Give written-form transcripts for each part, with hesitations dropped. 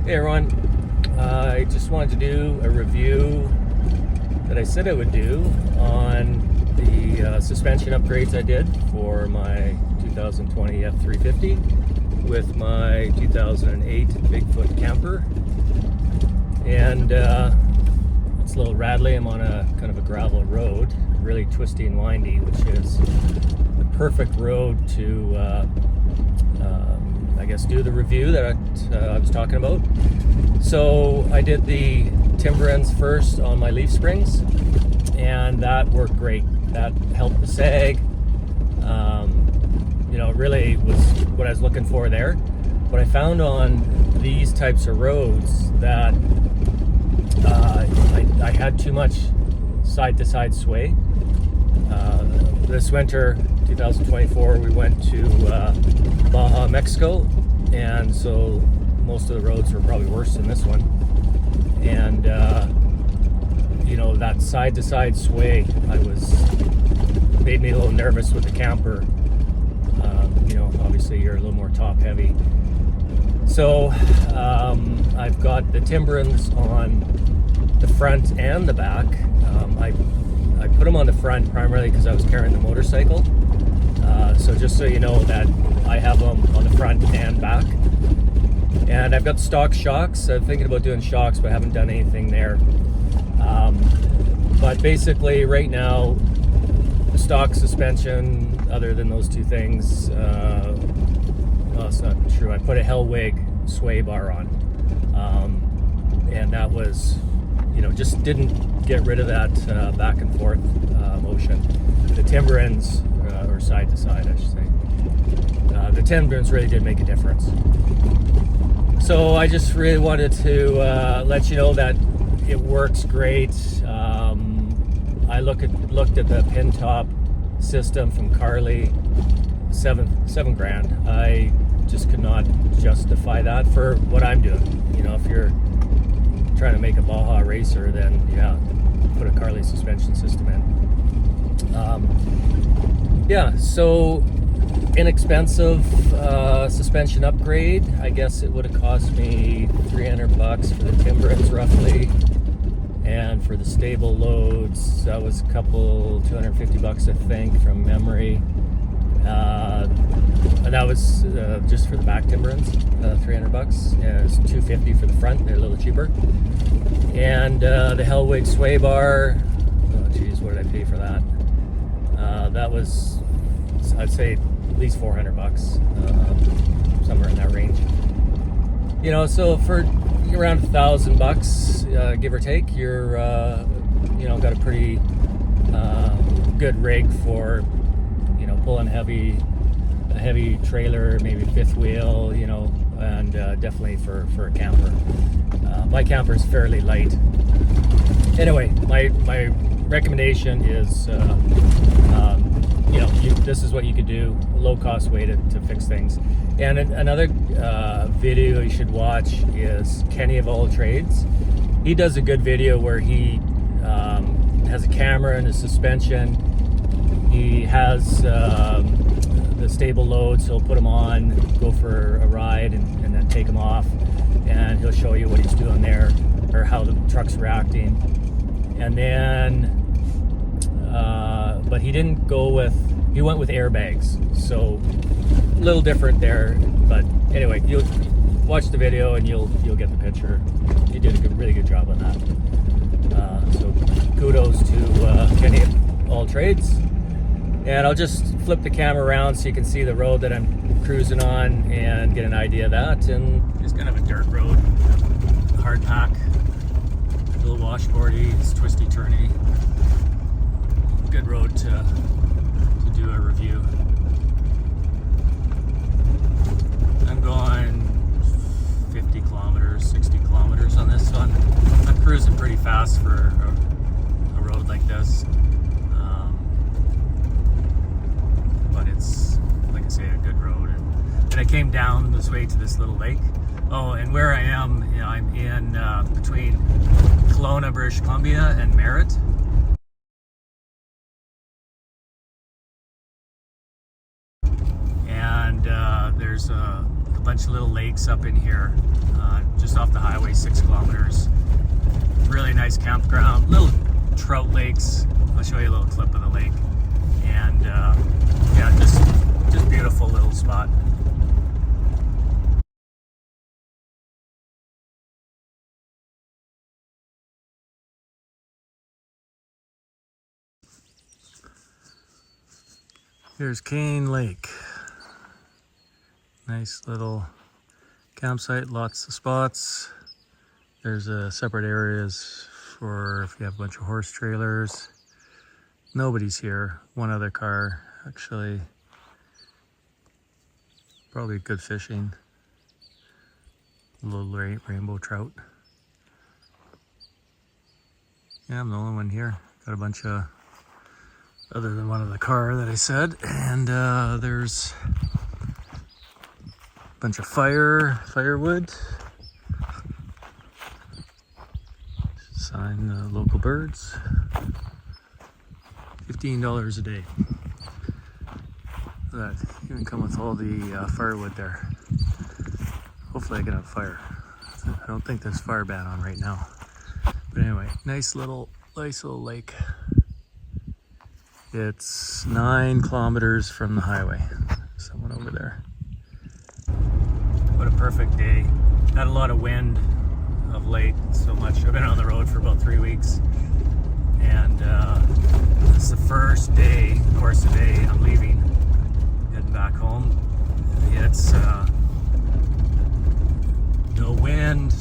Hey everyone, I just wanted to do a review that I said I would do on the suspension upgrades I did for my 2020 F350 with my 2008 Bigfoot camper. And it's a little rattly. I'm on a kind of a gravel road, really twisty and windy, which is the perfect road to I guess do the review that I was talking about. So I did the Timbrens first on my leaf springs, and that worked great. That helped the sag. It really was what I was looking for there. But I found on these types of roads that I had too much side-to-side sway. This winter, 2024, we went to Baja, Mexico, and so most of the roads were probably worse than this one. And that side-to-side sway, made me a little nervous with the camper. Obviously you're a little more top-heavy. So I've got the Timbrens on the front and the back. I put them on the front primarily because I was carrying the motorcycle. So just so you know that I have them on the front and back. And I've got stock shocks. I'm thinking about doing shocks, but I haven't done anything there. But basically right now, the stock suspension, other than those two things, no, it's not true. I put a Hellwig sway bar on. And that was, just didn't get rid of that back and forth motion. The Timbrens, or side to side, I should say. The Timbrens really did make a difference. So I just really wanted to let you know that it works great. I looked at the pin top system from Carly, seven grand. I just could not justify that for what I'm doing. If you're trying to make a Baja racer, then yeah, put a Carly suspension system in. So inexpensive suspension upgrade. I guess it would have cost me $300 for the Timbrens roughly, and for the Stableloads that was a couple $250 I think from memory. And that was just for the back Timbrens, $300. And it was $250 for the front. They're a little cheaper. And the Hellwig sway bar. Oh geez, what did I pay for that? That was, I'd say, at least $400, somewhere in that range. So for around $1,000, give or take, you're got a pretty good rig for pulling a heavy trailer, maybe fifth wheel, and definitely for a camper. My camper is fairly light. Anyway, my recommendation is this is what you could do, a low-cost way to fix things. And another video you should watch is Kenny of All Trades. He does a good video where he has a camera and a suspension. He has the Stableload, so he'll put them on, go for a ride, and then take them off, and he'll show you what he's doing there, or how the truck's reacting. And then but he didn't go with, he went with airbags, so a little different there. But anyway, you'll watch the video and you'll get the picture. He did a really good job on that. So kudos to Kenny of All Trades. And I'll just flip the camera around so you can see the road that I'm cruising on and get an idea of that. And it's kind of a dirt road, hard pack, a little washboardy, it's twisty turny. Good road to do a review. I'm going 50 kilometers, 60 kilometers on this one. I'm cruising pretty fast for a road like this. But it's, like I say, a good road. And I came down this way to this little lake. Oh, and where I am, I'm in between Kelowna, British Columbia and Merritt. And there's a bunch of little lakes up in here, just off the highway, 6 kilometers. Really nice campground, little trout lakes. I'll show you a little clip of the lake. And yeah, just beautiful little spot. Here's Cane Lake. Nice little campsite, lots of spots. There's separate areas for if you have a bunch of horse trailers. Nobody's here. One other car, actually. Probably good fishing. A little rainbow trout. Yeah, I'm the only one here. Got a bunch of, other than one of the car that I said. And there's a bunch of firewood. Sign the local birds. $15 a day. That even come with all the firewood there. Hopefully I get on fire. I don't think there's fire ban on right now. But anyway, nice little lake. It's 9 kilometers from the highway. Someone over there. What a perfect day. Had a lot of wind of late, so much. I've been on the road for about 3 weeks. And this is the first day, of course, today I'm leaving, heading back home. It's no wind,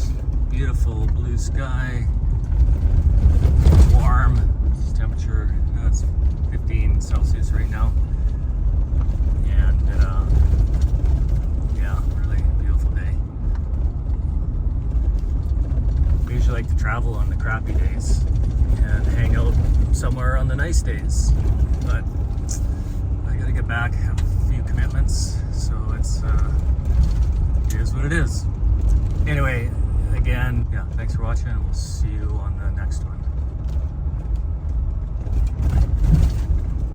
beautiful blue sky, warm. This temperature, it's 15 Celsius right now. And yeah, really beautiful day. I usually like to travel on the crappy days and hang out somewhere on the nice days, but I gotta get back, have a few commitments, so it is what it is. Anyway, again, yeah, thanks for watching, and we'll see you on the next one.